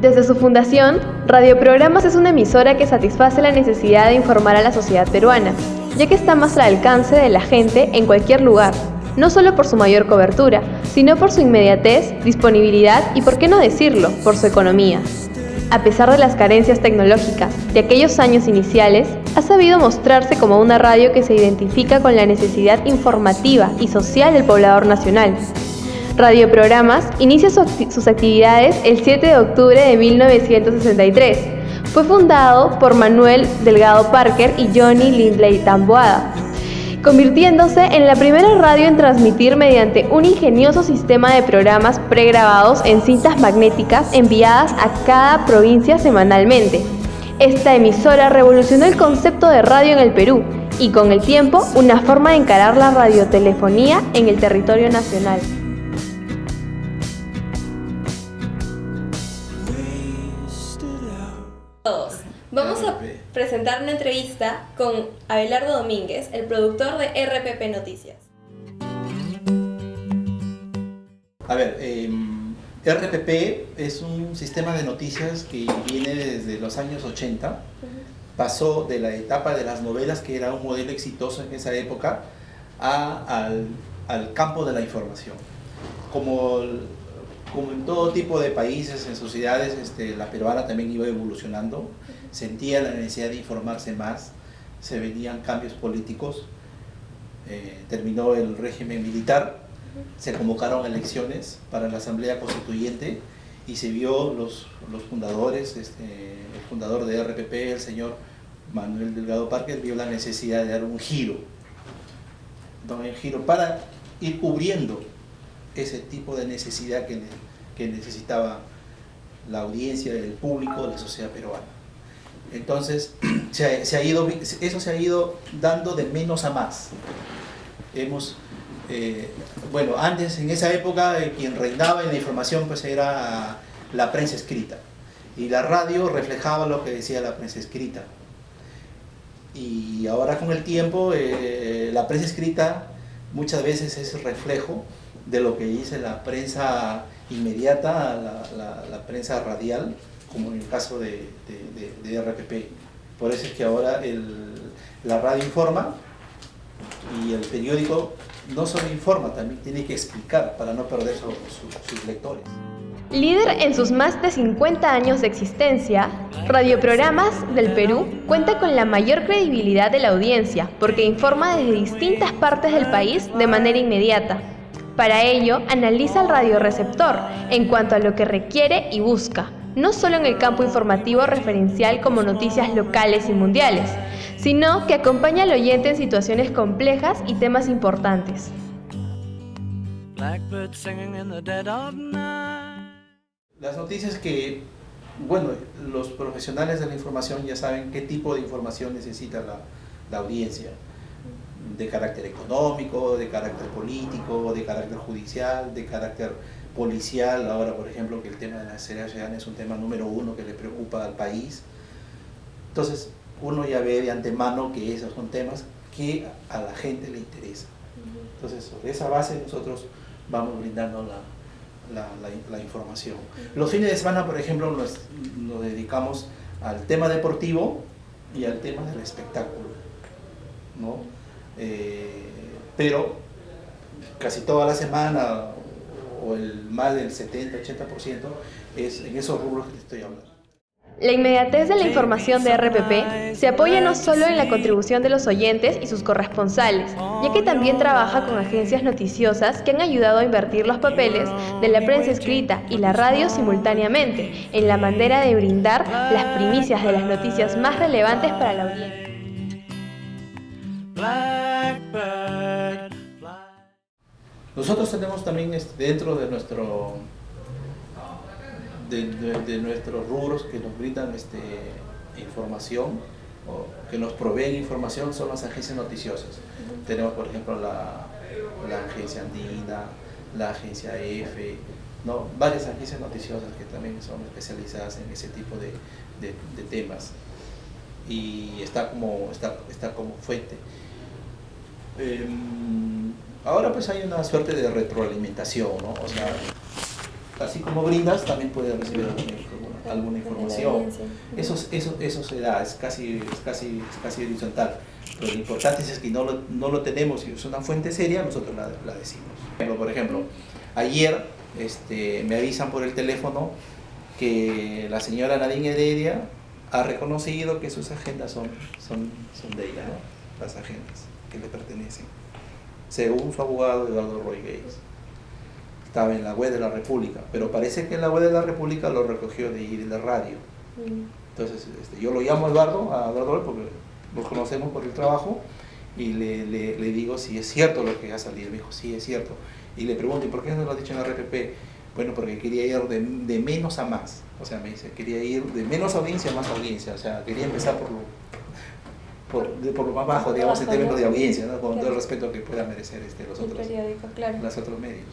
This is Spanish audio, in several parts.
Desde su fundación, Radioprogramas es una emisora que satisface la necesidad de informar a la sociedad peruana, ya que está más al alcance de la gente en cualquier lugar, no solo por su mayor cobertura, sino por su inmediatez, disponibilidad y, por qué no decirlo, por su economía. A pesar de las carencias tecnológicas de aquellos años iniciales, ha sabido mostrarse como una radio que se identifica con la necesidad informativa y social del poblador nacional. Radioprogramas inicia sus actividades el 7 de octubre de 1963. Fue fundado por Manuel Delgado Parker y Johnny Lindley Taboada, convirtiéndose en la primera radio en transmitir mediante un ingenioso sistema de programas pregrabados en cintas magnéticas enviadas a cada provincia semanalmente. Esta emisora revolucionó el concepto de radio en el Perú y, con el tiempo, una forma de encarar la radiotelefonía en el territorio nacional. Vamos a presentar una entrevista con Abelardo Domínguez, el productor de RPP Noticias. A ver, RPP es un sistema de noticias que viene desde los años 80. Pasó de la etapa de las novelas, que era un modelo exitoso en esa época, al campo de la información. Como en todo tipo de países, en sociedades, la peruana también iba evolucionando, sentía la necesidad de informarse más, se venían cambios políticos, terminó el régimen militar, se convocaron elecciones para la Asamblea Constituyente y se vio los fundadores, el fundador de RPP, el señor Manuel Delgado Parker, vio la necesidad de dar un giro para ir cubriendo ese tipo de necesidad que necesitaba la audiencia, el público, la sociedad peruana. Entonces, eso se ha ido dando de menos a más. Antes, en esa época, quien reinaba en la información pues era la prensa escrita, y la radio reflejaba lo que decía la prensa escrita. Y ahora, con el tiempo, la prensa escrita muchas veces es reflejo de lo que dice la prensa inmediata, la prensa radial, como en el caso de RPP. Por eso es que ahora la radio informa y el periódico no solo informa, también tiene que explicar para no perder sus lectores. Líder en sus más de 50 años de existencia, Radioprogramas del Perú cuenta con la mayor credibilidad de la audiencia porque informa desde distintas partes del país de manera inmediata. Para ello, analiza el radioreceptor en cuanto a lo que requiere y busca, no solo en el campo informativo referencial como noticias locales y mundiales, sino que acompaña al oyente en situaciones complejas y temas importantes. Las noticias que, los profesionales de la información ya saben qué tipo de información necesita la audiencia, de carácter económico, de carácter político, de carácter judicial, de carácter policial. Ahora, por ejemplo, que el tema de la seguridad ciudadana es un tema número uno que le preocupa al país. Entonces, uno ya ve de antemano que esos son temas que a la gente le interesa. Entonces, sobre esa base nosotros vamos brindando la información. Los fines de semana, por ejemplo, nos dedicamos al tema deportivo y al tema del espectáculo, ¿no? Pero casi toda la semana, o más del 70-80%, es en esos rubros que te estoy hablando. La inmediatez de la información de RPP se apoya no solo en la contribución de los oyentes y sus corresponsales, ya que también trabaja con agencias noticiosas que han ayudado a invertir los papeles de la prensa escrita y la radio simultáneamente, en la manera de brindar las primicias de las noticias más relevantes para la audiencia. Nosotros tenemos también dentro de nuestros rubros que nos brindan información, o que nos proveen información, son las agencias noticiosas. Tenemos, por ejemplo, la agencia Andina, la agencia EFE, ¿no? Varias agencias noticiosas que también son especializadas en ese tipo de temas, y está como fuente. Ahora pues hay una suerte de retroalimentación, ¿no? O sea, así como brindas, también puede recibir alguna información. Eso se da, es casi horizontal. Pero lo importante es que no lo tenemos y es una fuente seria, nosotros la decimos. Por ejemplo, ayer me avisan por el teléfono que la señora Nadine Heredia ha reconocido que sus agendas son de ella, ¿no? Las agendas que le pertenecen. Según su abogado Eduardo Roy Gates. Estaba en la web de la República, pero parece que en la web de la República lo recogió de ahí de la radio. Entonces yo lo llamo a Eduardo Roy porque nos conocemos por el trabajo y le digo si es cierto lo que ha salido. Me dijo, sí, es cierto. Y le pregunto, ¿y por qué no lo has dicho en la RPP? Bueno, porque quería ir de menos a más. O sea, me dice, quería ir de menos audiencia a más audiencia. O sea, quería empezar por lo más bajo, digamos, en términos de audiencia, ¿no? Con todo el respeto que pueda merecer los otros medios.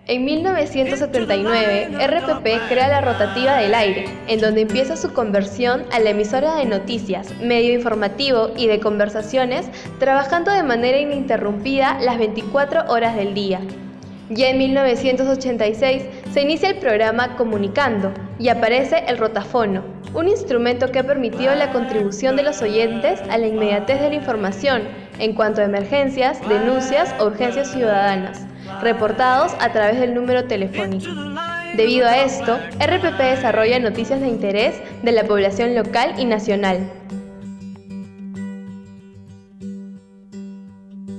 En 1979, RPP crea la rotativa del aire, en donde empieza su conversión a la emisora de noticias, medio informativo y de conversaciones, trabajando de manera ininterrumpida las 24 horas del día. Ya en 1986 se inicia el programa Comunicando y aparece el rotafono, un instrumento que ha permitido la contribución de los oyentes a la inmediatez de la información en cuanto a emergencias, denuncias o urgencias ciudadanas, reportados a través del número telefónico. Debido a esto, RPP desarrolla noticias de interés de la población local y nacional.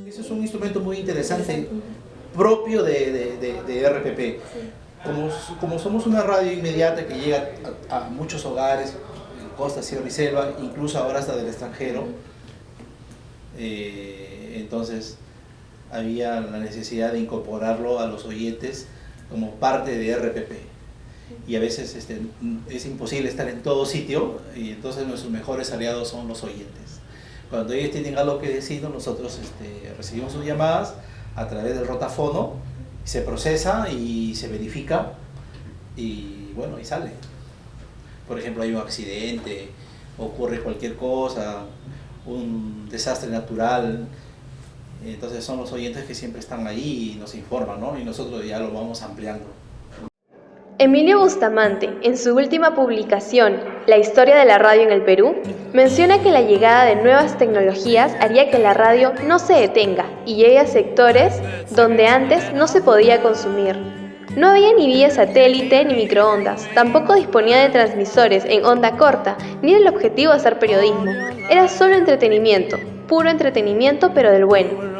Eso es un instrumento muy interesante, propio de RPP. Como somos una radio inmediata que llega a muchos hogares, costa, sierra y selva, incluso ahora hasta del extranjero, entonces había la necesidad de incorporarlo a los oyentes como parte de RPP. Y a veces es imposible estar en todo sitio y entonces nuestros mejores aliados son los oyentes. Cuando ellos tienen algo que decirnos, nosotros recibimos sus llamadas a través del rotafono, se procesa y se verifica y bueno, y sale. Por ejemplo, hay un accidente, ocurre cualquier cosa, un desastre natural, entonces son los oyentes que siempre están ahí y nos informan, ¿no? Y nosotros ya lo vamos ampliando. Emilio Bustamante, en su última publicación, La historia de la radio en el Perú, menciona que la llegada de nuevas tecnologías haría que la radio no se detenga y llegue a sectores donde antes no se podía consumir. No había ni vía satélite ni microondas, tampoco disponía de transmisores en onda corta, ni el objetivo de hacer periodismo. Era solo entretenimiento, puro entretenimiento pero del bueno.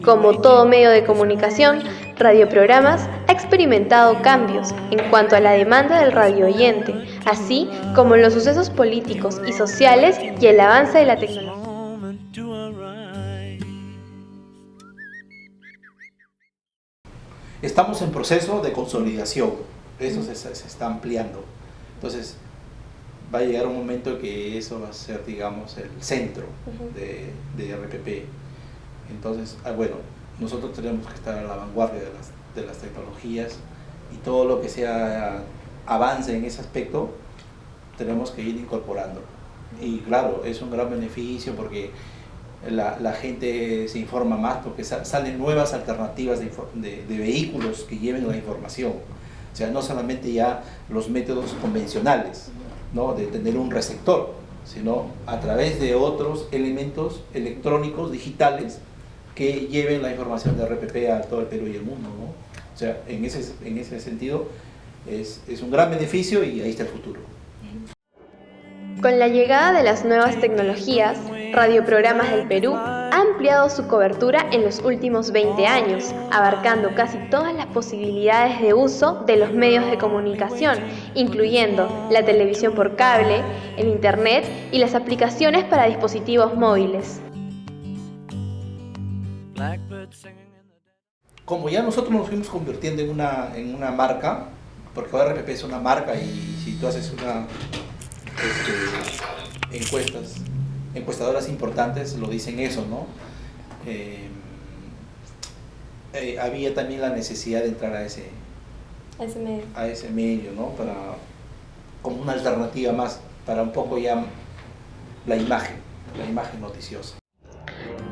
Como todo medio de comunicación, Radioprogramas ha experimentado cambios en cuanto a la demanda del radio oyente, así como en los sucesos políticos y sociales y el avance de la tecnología. Estamos en proceso de consolidación, eso se está ampliando. Entonces va a llegar un momento que eso va a ser, digamos, el centro de RPP. Entonces, bueno, nosotros tenemos que estar a la vanguardia de las tecnologías y todo lo que sea avance en ese aspecto tenemos que ir incorporando. Y claro, es un gran beneficio porque la gente se informa más porque salen nuevas alternativas de vehículos que lleven la información. O sea, no solamente ya los métodos convencionales, ¿no?, de tener un receptor, sino a través de otros elementos electrónicos, digitales, que lleven la información de RPP a todo el Perú y el mundo, ¿no? O sea, en ese sentido es un gran beneficio y ahí está el futuro. Con la llegada de las nuevas tecnologías, Radioprogramas del Perú ha ampliado su cobertura en los últimos 20 años, abarcando casi todas las posibilidades de uso de los medios de comunicación, incluyendo la televisión por cable, el internet y las aplicaciones para dispositivos móviles. Como ya nosotros nos fuimos convirtiendo en una marca, porque ahora RPP es una marca y si tú haces encuestadoras importantes lo dicen eso, ¿no? Había también la necesidad de entrar a ese medio, ¿no? Como una alternativa más para un poco ya la imagen noticiosa.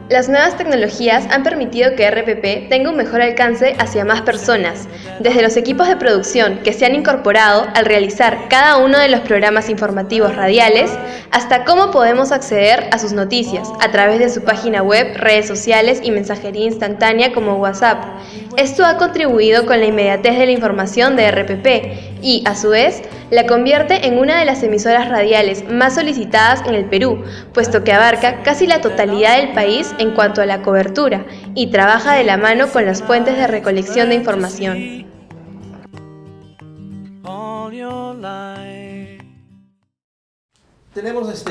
Las nuevas tecnologías han permitido que RPP tenga un mejor alcance hacia más personas, desde los equipos de producción que se han incorporado al realizar cada uno de los programas informativos radiales, hasta cómo podemos acceder a sus noticias a través de su página web, redes sociales y mensajería instantánea como WhatsApp. Esto ha contribuido con la inmediatez de la información de RPP y, a su vez, la convierte en una de las emisoras radiales más solicitadas en el Perú, puesto que abarca casi la totalidad del país en cuanto a la cobertura y trabaja de la mano con las fuentes de recolección de información. Tenemos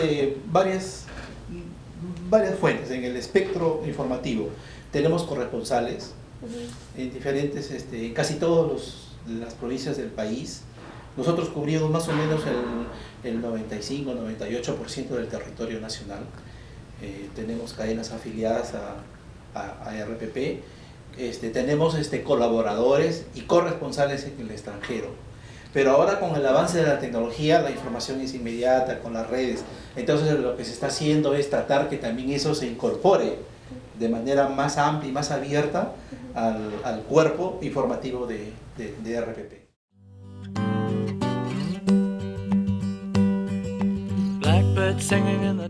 varias fuentes en el espectro informativo. Tenemos corresponsales en diferentes, casi todas las provincias del país. Nosotros cubrimos más o menos el 95-98% del territorio nacional. Tenemos cadenas afiliadas a RPP. Tenemos colaboradores y corresponsales en el extranjero. Pero ahora con el avance de la tecnología, la información es inmediata con las redes. Entonces lo que se está haciendo es tratar que también eso se incorpore de manera más amplia y más abierta al cuerpo informativo de RPP. Blackbird singing in the